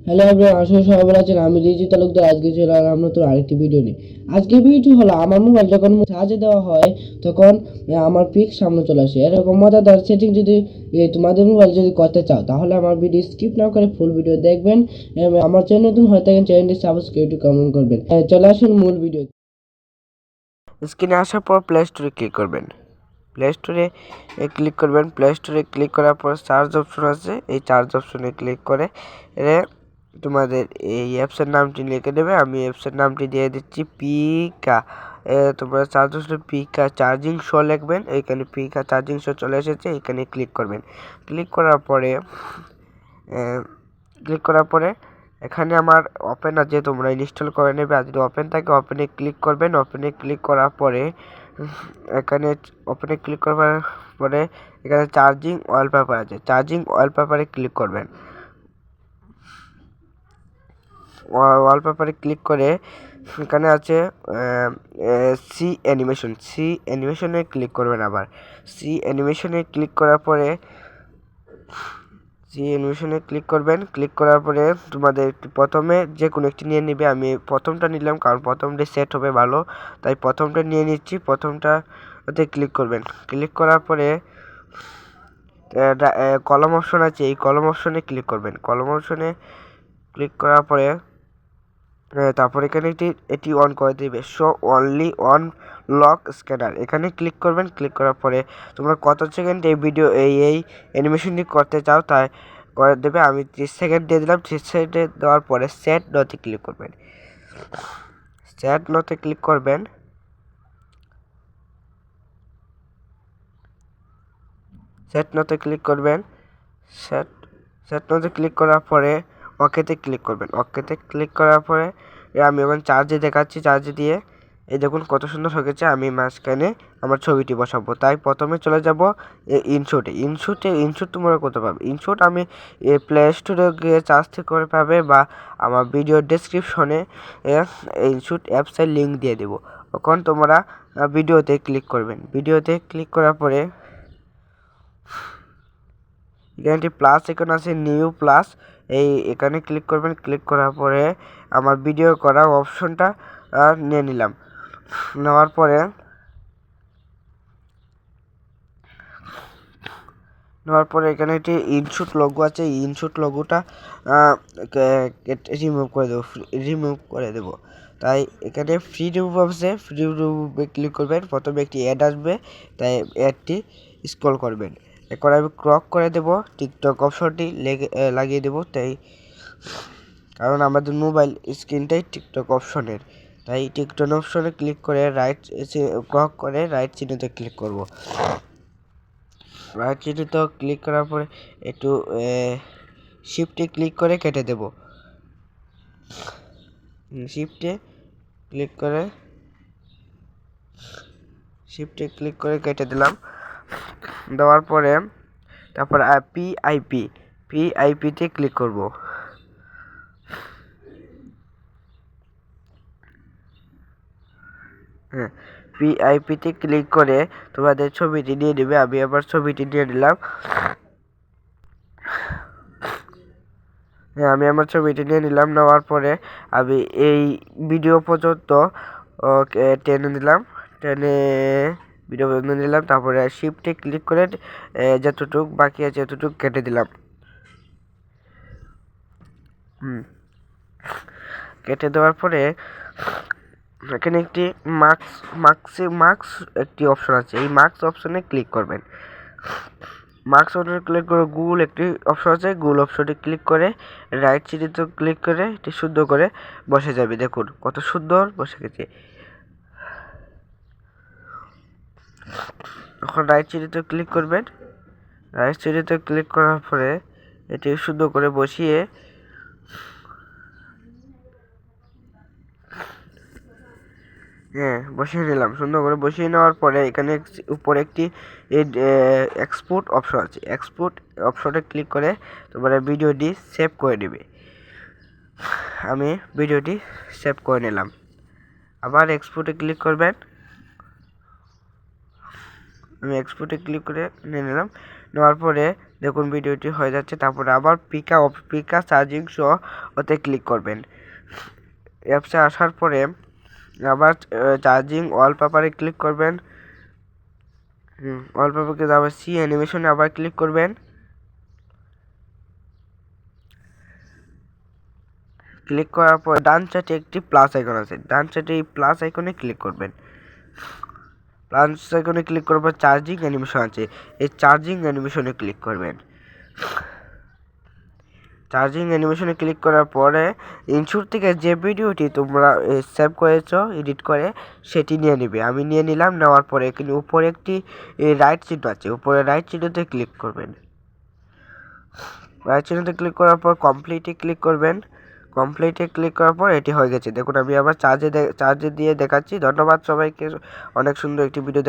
Hello everyone, আসলে সবাই ভালো আছেন। আমি রিজু তালুকদার। আজকে চলে এলাম নতুন আরেকটি ভিডিও নিয়ে। আজকের ভিডিওটি হলো আমার মোবাইল যখন চার্জে দেওয়া হয় তখন আমার পিক সামনে চলে আসে। এরকম মজাদার সেটিং যদি তোমাদের মোবাইল যদি করতে চাও তাহলে আমার ভিডিও স্কিপ না করে ফুল ভিডিও দেখবেন। আমার চ্যানেল নতুন হয়ে থাকেন চ্যানেলটি সাবস্ক্রাইব কমেন্ট করবেন। চলে আসুন মূল ভিডিও। স্ক্রিনে আসার পর প্লে স্টোরে ক্লিক করবেন। প্লে স্টোরে ক্লিক করবেন। প্লে স্টোরে ক্লিক করার পর চার্জ অপশন আছে, এই চার্জ অপশনে ক্লিক করে তোমাদের এই অ্যাপসের নামটি লিখে দেবে। আমি অ্যাপসের নামটি দিয়ে দিচ্ছি পিকা। তোমরা চার্জ অপশনে পিকা চার্জিং শো লিখবেন। এইখানে পিকা চার্জিং শো চলে এসেছে, এখানে ক্লিক করবেন। ক্লিক করার পরে এখানে আমার ওপেন আছে, তোমরা ইনস্টল করে নেবে। আর যদি ওপেন থাকে ওপেনে ক্লিক করবেন। ওপেনে ক্লিক করার পরে এখানে এখানে চার্জিং ওয়ালপেপার আছে, চার্জিং ওয়ালপেপারে ক্লিক করবেন। ওয়ালপেপারে ক্লিক করে এখানে আছে সি অ্যানিমেশনে ক্লিক করবেন। আবার সি অ্যানিমেশনে ক্লিক করার পরে ক্লিক করার পরে তোমাদের প্রথমে যে কোনো একটি নিয়ে নিবে। আমি প্রথমটা নিলাম কারণ প্রথমটা সেট হবে ভালো, তাই প্রথমটা নিয়ে নিচ্ছি। প্রথমটাতে ক্লিক করবেন। ক্লিক করার পরে কলম অপশন আছে, এই কলম অপশনে ক্লিক করবেন। কলম অপশনে ক্লিক করার পরে তারপর এখানে এটি অন করে দেবে, show only on lock scanner. এখানে ক্লিক করবেন। ক্লিক করার পরে তোমরা কত সেকেন্ড এই ভিডিও এই অ্যানিমেশনটি করতে চাও তাই করে দেবে। আমি 30 সেকেন্ড দিয়ে দিলাম। 30 সেকেন্ডে দেওয়ার পরে সেট নতে ক্লিক করবেন। সেট নতে ক্লিক করবেন। সেট নতে ক্লিক করবেন। সেট নতে ক্লিক করার পরে ওকেতে ক্লিক করবেন। ওকেতে ক্লিক করার পরে আমি এখন চার্জে দেখাচ্ছি। চার্জে দিয়ে এই দেখুন কত সুন্দর হয়ে গেছে। আমি মাঝখানে আমার ছবিটি বসাবো, তাই প্রথমে চলে যাব ইনশুট তোমরা করতে পারবে। ইনশুট আমি প্লে স্টোরে গিয়ে চার্জ থেকে করে পাবে, বা আমার ভিডিও ডেসক্রিপশনে ইনশুট অ্যাপসের লিঙ্ক দিয়ে দেবো। তখন তোমরা ভিডিওতে ক্লিক করবেন। ভিডিওতে ক্লিক করার পরে এখানে একটি প্লাস আইকন আছে, নিউ প্লাস, এখানে ক্লিক করবেন। ক্লিক করার পরে আমার ভিডিও করা অপশনটা নিয়ে নিলাম। নেওয়ার পরে এখানে একটি ইনশুট লোগো আছে, ইনশুট লোগোটা রিমুভ করে দেবো। তাই এখানে ফ্রি রিমুভ আছে, ফ্রি রিমুভে ক্লিক করবেন। প্রথমে একটি অ্যাড আসবে, তাই অ্যাডটি স্ক্রল করবেন। এরপর আমি ক্রপ করে দেবো, টিকটক অপশনটি লাগিয়ে দেবো। তাই কারণ আমাদের মোবাইল স্ক্রিনটাই টিকটক অপশনের, তাই টিকটক অপশনে ক্লিক করে ক্রপ করে রাইট চিহ্নতে ক্লিক করব। রাইট চিহ্নতে ক্লিক করার পরে একটু শিফটে ক্লিক করে কেটে দেব। শিফটে ক্লিক করে কেটে দিলাম। দেওয়ার পরে তারপর পিআইপিতে ক্লিক করব। হ্যাঁ, পিআইপিতে ক্লিক করে তোমাদের ছবিটি নিয়ে নেবে। আমি আবার ছবিটি নিয়ে নিলাম। হ্যাঁ, আমি আমার ছবিটি নিয়ে নিলাম। নেওয়ার পরে আমি এই ভিডিও পর্যন্ত টেনে নিলাম। ভিডিও পর্যন্ত নিলাম। তারপরে শিফটে ক্লিক করে যতটুক বাকি আছে ততটুক কেটে দিলাম। কেটে দেওয়ার পরে এখানে একটি মার্কস একটি অপশন আছে, এই মার্কস অপশনে ক্লিক করবেন। মার্কস অপশনে ক্লিক করে গুগল একটি অপশন আছে, গুগল অপশনে ক্লিক করে রাইট চিহ্নিত ক্লিক করে এটি সুন্দর করে বসে যাবে। দেখুন কত সুন্দর বসে গেছে। এখন রাইট চিহ্নিত ক্লিক করবেন। রাইট চিহ্নিত ক্লিক করার পরে এটি সুন্দর করে বসিয়ে বসিয়ে নিলাম। সুন্দর করে বসিয়ে নেওয়ার পরে এখানে উপরে একটি এক্সপোর্ট অপশন আছে, এক্সপোর্ট অপশনে ক্লিক করে তোমরা ভিডিওটি সেভ করে নেবে। আমি ভিডিওটি সেভ করে নিলাম। আবার এক্সপোর্টে ক্লিক করবেন। আমি এক্সপোর্টে ক্লিক করে নিয়ে নিলাম। নেওয়ার পরে দেখুন ভিডিওটি হয়ে যাচ্ছে। তারপরে আবার পিকা চার্জিং সহ ওতে ক্লিক করবেন। অ্যাপসে আসার পরে আবার চার্জিং ওয়ালপেপারে ক্লিক করবেন। ওয়ালপেপারকে আবার সি অ্যানিমেশনে আবার ক্লিক করবেন। ক্লিক করার পর ডান সাইডে একটি প্লাস আইকন আছে, ডান সাইডে এই প্লাস আইকনে ক্লিক করবেন। প্লাস আইকনে ক্লিক করার পর চার্জিং অ্যানিমেশন আছে, এই চার্জিং অ্যানিমেশনে ক্লিক করবেন। চার্জিং অ্যানিমেশনে ক্লিক করার পরে ইনশুর থেকে যে ভিডিওটি তোমরা সেভ করেছো এডিট করে সেটি নিয়ে নেবে। আমি নিয়ে নিলাম। নেওয়ার পরে এখানে উপরে একটি রাইট চিহ্ন আছে, উপরে রাইট চিহ্নতে ক্লিক করবেন। রাইট চিহ্নতে ক্লিক করার পর কমপ্লিটে ক্লিক করবেন। কমপ্লিটে ক্লিক করার পর এটি হয়ে গেছে। দেখুন আমি আবার চার্জে দিয়ে দেখাচ্ছি। ধন্যবাদ সবাইকে, অনেক সুন্দর একটি ভিডিও